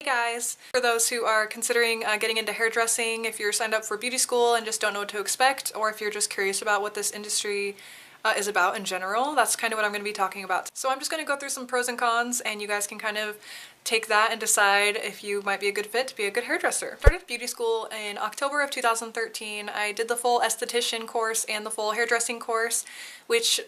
Hey guys! For those who are considering getting into hairdressing, if you're signed up for beauty school and just don't know what to expect, or if you're just curious about what this industry is about in general, that's kind of what I'm going to be talking about. So I'm just going to go through some pros and cons, and you guys can kind of take that and decide if you might be a good fit to be a good hairdresser. I started beauty school in October of 2013. I did the full esthetician course and the full hairdressing course, which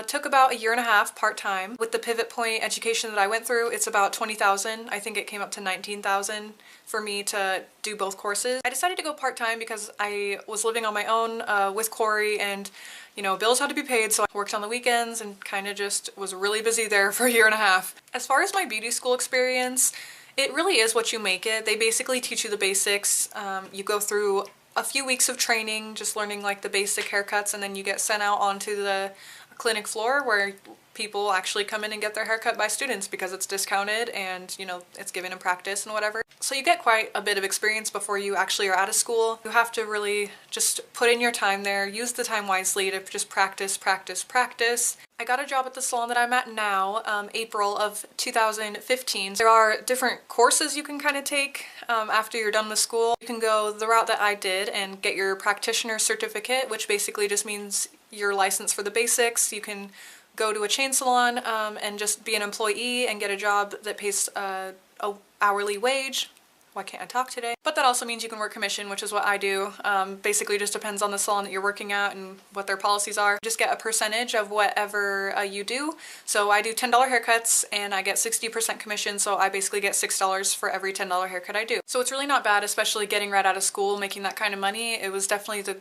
took about a year and a half part-time. With the pivot point education that I went through, it's about 20,000. I think it came up to 19,000 for me to do both courses. I decided to go part-time because I was living on my own with Corey, and you know, bills had to be paid, so I worked on the weekends and kind of just was really busy there for a year and a half. As far as my beauty school experience, it really is what you make it. They basically teach you the basics. You go through a few weeks of training, just learning like the basic haircuts, and then you get sent out onto the clinic floor where people actually come in and get their hair cut by students because it's discounted and, you know, it's given in practice and whatever. So you get quite a bit of experience before you actually are out of school. You have to really just put in your time there, use the time wisely to just practice, practice, practice. I got a job at the salon that I'm at now, April of 2015. There are different courses you can kind of take after you're done with school. You can go the route that I did and get your practitioner certificate, which basically just means your license for the basics. You can go to a chain salon and just be an employee and get a job that pays a hourly wage. Why can't I talk today? But that also means you can work commission, which is what I do. Basically just depends on the salon that you're working at and what their policies are. Just get a percentage of whatever you do. So I do $10 haircuts and I get 60% commission, so I basically get $6 for every $10 haircut I do. So it's really not bad, especially getting right out of school, making that kind of money. It was definitely the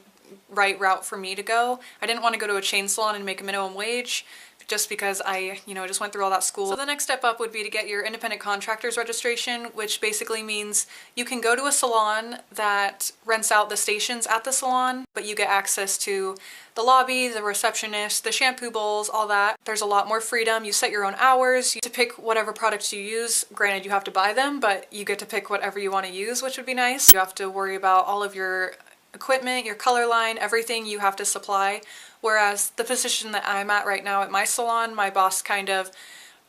right route for me to go. I didn't want to go to a chain salon and make a minimum wage just because I, you know, just went through all that school. So the next step up would be to get your independent contractor's registration, which basically means you can go to a salon that rents out the stations at the salon, but you get access to the lobby, the receptionist, the shampoo bowls, all that. There's a lot more freedom. You set your own hours. You get to pick whatever products you use. Granted, you have to buy them, but you get to pick whatever you want to use, which would be nice. You have to worry about all of your equipment, your color line, everything you have to supply. Whereas the position that I'm at right now at my salon, my boss kind of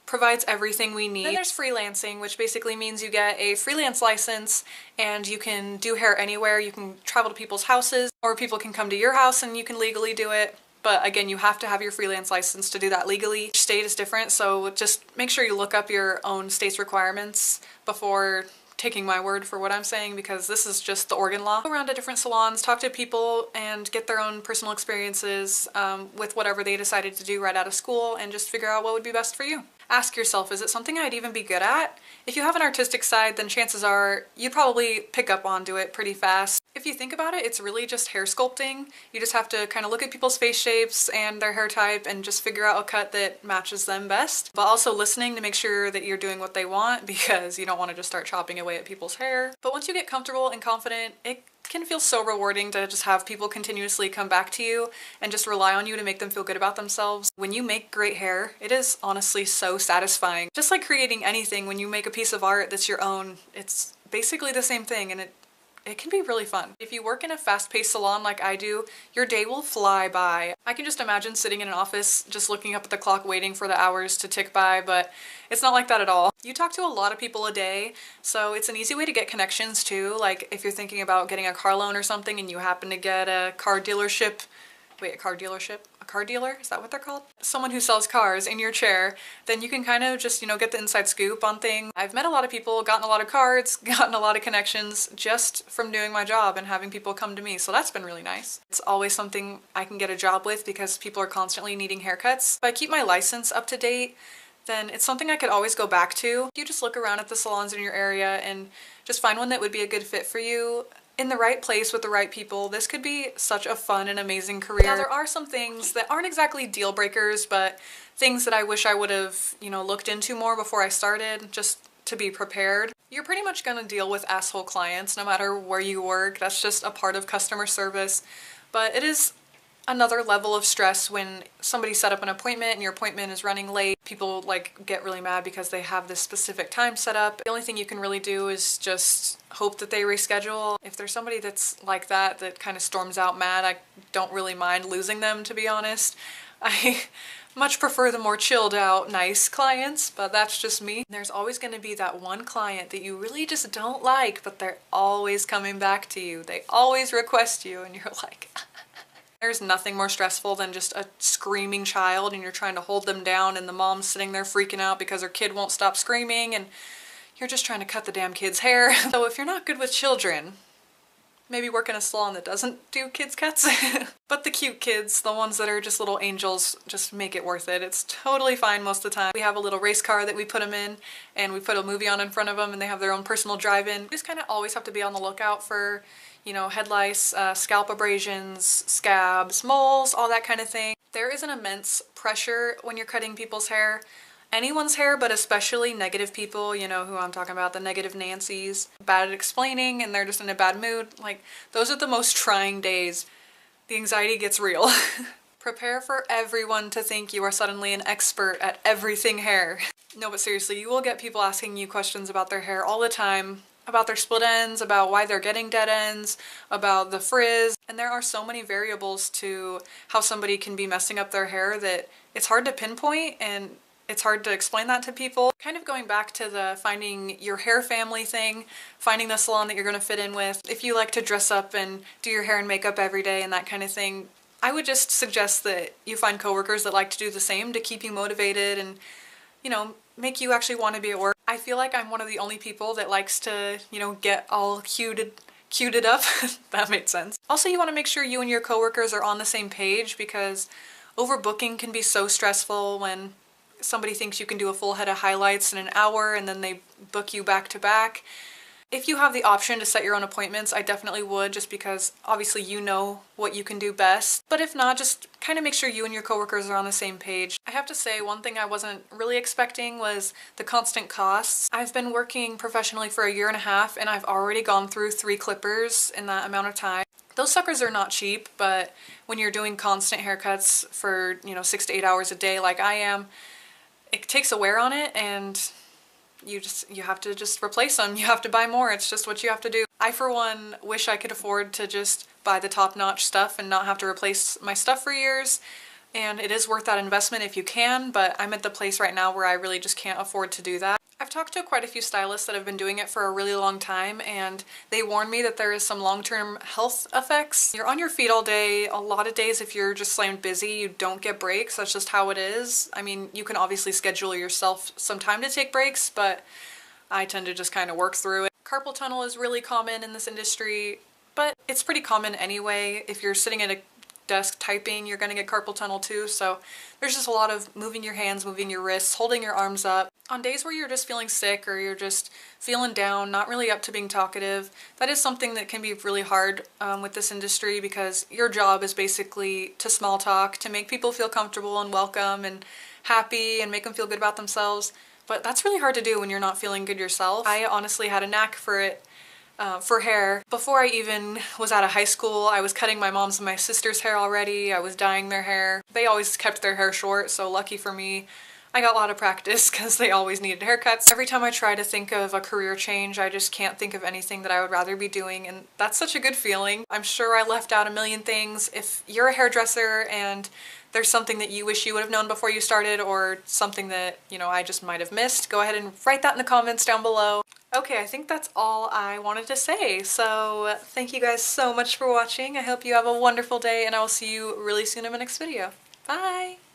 provides everything we need. Then there's freelancing, which basically means you get a freelance license and you can do hair anywhere. You can travel to people's houses, or people can come to your house and you can legally do it. But again, you have to have your freelance license to do that legally. Each state is different, so just make sure you look up your own state's requirements before taking my word for what I'm saying, because this is just the Oregon law. Go around to different salons, talk to people, and get their own personal experiences with whatever they decided to do right out of school, and just figure out what would be best for you. Ask yourself, is it something I'd even be good at? If you have an artistic side, then chances are you'd probably pick up onto it pretty fast. If you think about it, it's really just hair sculpting. You just have to kind of look at people's face shapes and their hair type and just figure out a cut that matches them best. But also listening to make sure that you're doing what they want, because you don't want to just start chopping away at people's hair. But once you get comfortable and confident, it can feel so rewarding to just have people continuously come back to you and just rely on you to make them feel good about themselves. When you make great hair, it is honestly so satisfying. Just like creating anything, when you make a piece of art that's your own, it's basically the same thing, and it can be really fun. If you work in a fast-paced salon like I do, your day will fly by. I can just imagine sitting in an office just looking up at the clock waiting for the hours to tick by, but it's not like that at all. You talk to a lot of people a day, so it's an easy way to get connections too. Like if you're thinking about getting a car loan or something and you happen to get a car dealership, wait, a car dealership? A car dealer? Is that what they're called? Someone who sells cars in your chair, then you can kind of just, you know, get the inside scoop on things. I've met a lot of people, gotten a lot of cards, gotten a lot of connections just from doing my job and having people come to me, so that's been really nice. It's always something I can get a job with because people are constantly needing haircuts. If I keep my license up to date, then it's something I could always go back to. You just look around at the salons in your area and just find one that would be a good fit for you. In the right place with the right people, this could be such a fun and amazing career. Now there are some things that aren't exactly deal breakers, but things that I wish I would have, you know, looked into more before I started, just to be prepared. You're pretty much gonna deal with asshole clients no matter where you work. That's just a part of customer service. But it is another level of stress when somebody set up an appointment and your appointment is running late. People like get really mad because they have this specific time set up. The only thing you can really do is just hope that they reschedule. If there's somebody that's like that kind of storms out mad, I don't really mind losing them, to be honest. much prefer the more chilled out, nice clients, but that's just me. There's always going to be that one client that you really just don't like, but they're always coming back to you. They always request you and you're like, there's nothing more stressful than just a screaming child and you're trying to hold them down and the mom's sitting there freaking out because her kid won't stop screaming and you're just trying to cut the damn kid's hair. So if you're not good with children, maybe work in a salon that doesn't do kids cuts. But the cute kids, the ones that are just little angels, just make it worth it. It's totally fine most of the time. We have a little race car that we put them in and we put a movie on in front of them and they have their own personal drive-in. You just kind of always have to be on the lookout for, you know, head lice, scalp abrasions, scabs, moles, all that kind of thing. There is an immense pressure when you're cutting people's hair. Anyone's hair, but especially negative people, you know who I'm talking about, the negative Nancys. Bad at explaining and they're just in a bad mood. Like, those are the most trying days. The anxiety gets real. Prepare for everyone to think you are suddenly an expert at everything hair. No, but seriously, you will get people asking you questions about their hair all the time. About their split ends, about why they're getting dead ends, about the frizz. And there are so many variables to how somebody can be messing up their hair that it's hard to pinpoint and it's hard to explain that to people. Kind of going back to the finding your hair family thing, finding the salon that you're gonna fit in with. If you like to dress up and do your hair and makeup every day and that kind of thing, I would just suggest that you find coworkers that like to do the same to keep you motivated and, you know, make you actually want to be at work. I feel like I'm one of the only people that likes to, you know, get all cuted up. That made sense. Also, you want to make sure you and your coworkers are on the same page because overbooking can be so stressful when somebody thinks you can do a full head of highlights in an hour and then they book you back to back. If you have the option to set your own appointments, I definitely would, just because obviously you know what you can do best. But if not, just kind of make sure you and your coworkers are on the same page. I have to say, one thing I wasn't really expecting was the constant costs. I've been working professionally for a year and a half and I've already gone through 3 clippers in that amount of time. Those suckers are not cheap, but when you're doing constant haircuts for, you know, 6 to 8 hours a day like I am, it takes a wear on it and you have to just replace them. You have to buy more. It's just what you have to do. I, for one, wish I could afford to just buy the top-notch stuff and not have to replace my stuff for years. And it is worth that investment if you can, but I'm at the place right now where I really just can't afford to do that. I've talked to quite a few stylists that have been doing it for a really long time and they warn me that there is some long-term health effects. You're on your feet all day. A lot of days if you're just slammed busy, you don't get breaks. That's just how it is. I mean, you can obviously schedule yourself some time to take breaks, but I tend to just kind of work through it. Carpal tunnel is really common in this industry, but it's pretty common anyway. If you're sitting at a desk typing, you're gonna get carpal tunnel too, so there's just a lot of moving your hands, moving your wrists, holding your arms up. On days where you're just feeling sick or you're just feeling down, not really up to being talkative, that is something that can be really hard with this industry because your job is basically to small talk, to make people feel comfortable and welcome and happy and make them feel good about themselves. But that's really hard to do when you're not feeling good yourself. I honestly had a knack for it. For hair. Before I even was out of high school, I was cutting my mom's and my sister's hair already. I was dyeing their hair. They always kept their hair short, so lucky for me, I got a lot of practice because they always needed haircuts. Every time I try to think of a career change, I just can't think of anything that I would rather be doing, and that's such a good feeling. I'm sure I left out a million things. If you're a hairdresser and there's something that you wish you would have known before you started or something that, you know, I just might have missed, go ahead and write that in the comments down below. Okay, I think that's all I wanted to say, so thank you guys so much for watching. I hope you have a wonderful day and I will see you really soon in my next video. Bye!